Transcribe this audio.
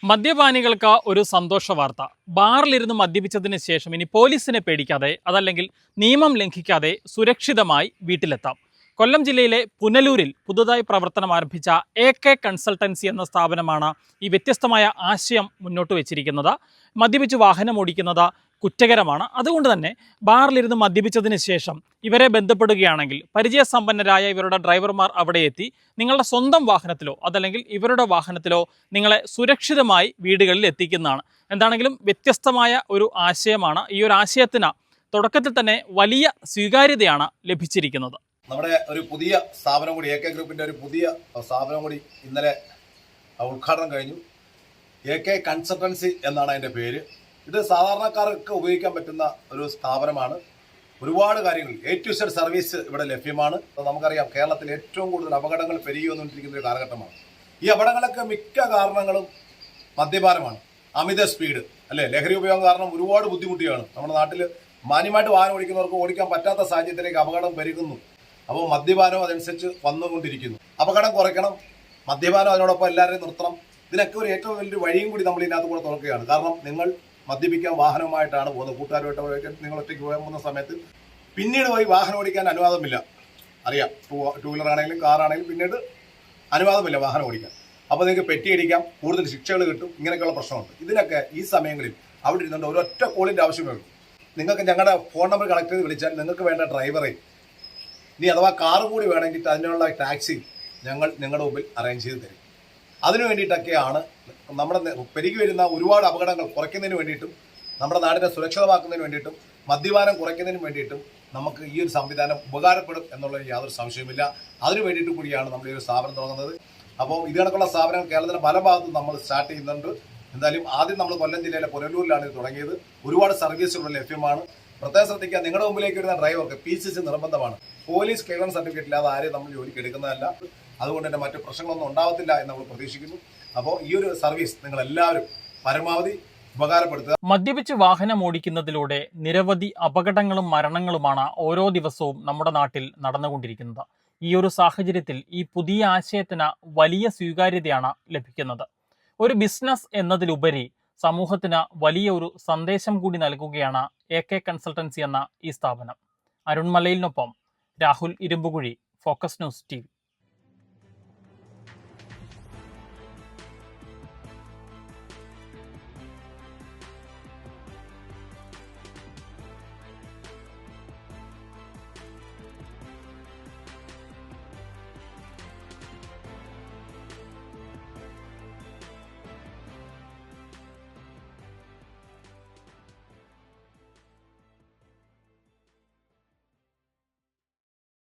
മദ്യപാനികൾക്ക് ഒരു സന്തോഷ വാർത്ത. ബാറിലിരുന്ന് മദ്യപിച്ചതിന് ശേഷം ഇനി പോലീസിനെ പേടിക്കാതെ, അതല്ലെങ്കിൽ നിയമം ലംഘിക്കാതെ സുരക്ഷിതമായി വീട്ടിലെത്താം. കൊല്ലം ജില്ലയിലെ പുനലൂരിൽ പുതുതായി പ്രവർത്തനം ആരംഭിച്ച AK കൺസൾട്ടൻസി എന്ന സ്ഥാപനമാണ് ഈ വ്യത്യസ്തമായ ആശയം മുന്നോട്ട് വെച്ചിരിക്കുന്നത്. മദ്യപിച്ച് വാഹനം ഓടിക്കുന്നത് കുറ്റകരമാണ്. അതുകൊണ്ട് തന്നെ ബാറിലിരുന്ന് മദ്യപിച്ചതിന് ശേഷം ഇവരെ ബന്ധപ്പെടുകയാണെങ്കിൽ പരിചയസമ്പന്നരായ ഇവരുടെ ഡ്രൈവർമാർ അവിടെ എത്തി നിങ്ങളുടെ സ്വന്തം വാഹനത്തിലോ അതല്ലെങ്കിൽ ഇവരുടെ വാഹനത്തിലോ നിങ്ങളെ സുരക്ഷിതമായി വീടുകളിൽ എത്തിക്കുന്നതാണ്. എന്താണെങ്കിലും വ്യത്യസ്തമായ ഒരു ആശയമാണ്. ഈ ഒരു ആശയത്തിന് തുടക്കത്തിൽ തന്നെ വലിയ സ്വീകാര്യതയാണ് ലഭിച്ചിരിക്കുന്നത്. നമ്മുടെ ഒരു പുതിയ സ്ഥാപനം കൂടി AK ഗ്രൂപ്പിൻ്റെ ഒരു പുതിയ സ്ഥാപനം കൂടി ഇന്നലെ ഉദ്ഘാടനം കഴിഞ്ഞു. AK കൺസൾട്ടൻസി എന്നാണ് അതിൻ്റെ പേര്. ഇത് സാധാരണക്കാർക്ക് ഉപയോഗിക്കാൻ പറ്റുന്ന ഒരു സ്ഥാപനമാണ്. ഒരുപാട് കാര്യങ്ങൾ A to Z സർവീസ് ഇവിടെ ലഭ്യമാണ്. നമുക്കറിയാം, കേരളത്തിൽ ഏറ്റവും കൂടുതൽ അപകടങ്ങൾ പെരുകി വന്നുകൊണ്ടിരിക്കുന്ന ഒരു കാലഘട്ടമാണ്. ഈ അപകടങ്ങളൊക്കെ മിക്ക കാരണങ്ങളും മദ്യപാനമാണ്. അമിത സ്പീഡ് അല്ലേ, ലഹരി ഉപയോഗം കാരണം ഒരുപാട് ബുദ്ധിമുട്ടിയാണ്. നമ്മുടെ നാട്ടിൽ മാന്യമായിട്ട് വാഹനം ഓടിക്കുന്നവർക്ക് ഓടിക്കാൻ പറ്റാത്ത സാഹചര്യത്തിലേക്ക് അപകടം പെരുകുന്നു. അപ്പോൾ മദ്യപാനവും അതനുസരിച്ച് വന്നുകൊണ്ടിരിക്കുന്നു. അപകടം കുറയ്ക്കണം, മദ്യപാനം അതിനോടൊപ്പം എല്ലാവരെയും നിർത്തണം. ഇതിനൊക്കെ ഒരു ഏറ്റവും വലിയൊരു വഴിയും കൂടി നമ്മൾ ഇതിനകത്ത് കൂടെ തുറക്കുകയാണ്. കാരണം നിങ്ങൾ മദ്യപിക്കാൻ വാഹനമായിട്ടാണ് പോകുന്നത്, കൂട്ടുകാരുമായിട്ട് നിങ്ങൾ ഒറ്റയ്ക്ക് പോകുന്ന സമയത്ത് പിന്നീട് പോയി വാഹനം ഓടിക്കാൻ അനുവാദമില്ല. അറിയാം, ടൂ വീലർ ആണെങ്കിലും കാറാണെങ്കിലും പിന്നീട് അനുവാദമില്ല വാഹനം ഓടിക്കാൻ. അപ്പോൾ നിങ്ങൾക്ക് പെറ്റിയടിക്കാം, കൂടുതൽ ശിക്ഷകൾ കിട്ടും, ഇങ്ങനെയൊക്കെയുള്ള പ്രശ്നമുണ്ട്. ഇതിനൊക്കെ ഈ സമയങ്ങളിൽ അവിടെ ഇരുന്നുകൊണ്ട് ഒരൊറ്റ കോളിൻ്റെ ആവശ്യമേ ഉള്ളൂ. നിങ്ങൾക്ക് ഞങ്ങളുടെ ഫോൺ നമ്പർ കണക്ട് ചെയ്ത് വിളിച്ചാൽ നിങ്ങൾക്ക് വേണ്ട ഡ്രൈവറെ, ഇനി അഥവാ കാറ് കൂടി വേണമെങ്കിൽ അതിനുള്ള ടാക്സി ഞങ്ങൾ നിങ്ങളുടെ മുമ്പിൽ അറേഞ്ച് ചെയ്ത് തരും. അതിനു വേണ്ടിയിട്ടൊക്കെയാണ് നമ്മുടെ പെരുകി വരുന്ന ഒരുപാട് അപകടങ്ങൾ കുറയ്ക്കുന്നതിന് വേണ്ടിയിട്ടും നമ്മുടെ നാടിനെ സുരക്ഷിതമാക്കുന്നതിന് വേണ്ടിയിട്ടും മദ്യപാനം കുറയ്ക്കുന്നതിന് വേണ്ടിയിട്ടും നമുക്ക് ഈ ഒരു സംവിധാനം ഉപകാരപ്പെടും എന്നുള്ളതിന് യാതൊരു സംശയമില്ല. അതിനു വേണ്ടിയിട്ട് കൂടിയാണ് നമ്മൾ ഈ ഒരു സ്ഥാപനം തുടങ്ങുന്നത്. അപ്പോൾ ഇത് കണക്കുള്ള സ്ഥാപനങ്ങൾ കേരളത്തിലെ പല ഭാഗത്തും നമ്മൾ സ്റ്റാർട്ട് ചെയ്യുന്നുണ്ട്. എന്തായാലും ആദ്യം നമ്മൾ കൊല്ലം ജില്ലയിലെ പുനലൂരിലാണ് ഇത് തുടങ്ങിയത്. ഒരുപാട് സർവീസുകൾ ലഭ്യമാണ്. പ്രത്യേകം ശ്രദ്ധിക്കുക, നിങ്ങളുടെ മുമ്പിലേക്ക് വരുന്ന ഡ്രൈവർക്ക് PCC നിർബന്ധമാണ്. പോലീസ് ക്ലിയറൻസ് സർട്ടിഫിക്കറ്റ് ഇല്ലാതെ ആരെയും നമ്മൾ ജോലിക്ക് എടുക്കുന്നതല്ല. അതുകൊണ്ട് തന്നെ മറ്റു പ്രശ്നങ്ങളൊന്നും ഉണ്ടാവത്തില്ല എന്ന് നമ്മൾ പ്രതീക്ഷിക്കുന്നു. അപ്പോൾ ഈ ഒരു സർവീസ് നിങ്ങൾ എല്ലാവരും പരമാവധി ഉപകാരപ്പെടുത്തുക. മദ്യപിച്ച് വാഹനം ഓടിക്കുന്നതിലൂടെ നിരവധി അപകടങ്ങളും മരണങ്ങളുമാണ് ഓരോ ദിവസവും നമ്മുടെ നാട്ടിൽ നടന്നുകൊണ്ടിരിക്കുന്നത്. ഈ ഒരു സാഹചര്യത്തിൽ ഈ പുതിയ ആശയത്തിന് വലിയ സ്വീകാര്യതയാണ് ലഭിക്കുന്നത്. ഒരു ബിസിനസ് എന്നതിലുപരി സമൂഹത്തിന് വലിയ ഒരു സന്ദേശം കൂടി നൽകുകയാണ് AK കൺസൾട്ടൻസി എന്ന ഈ സ്ഥാപനം. അരുൺ മലയിലിനൊപ്പം Rahul Irumbukuzhi, Focus News TV.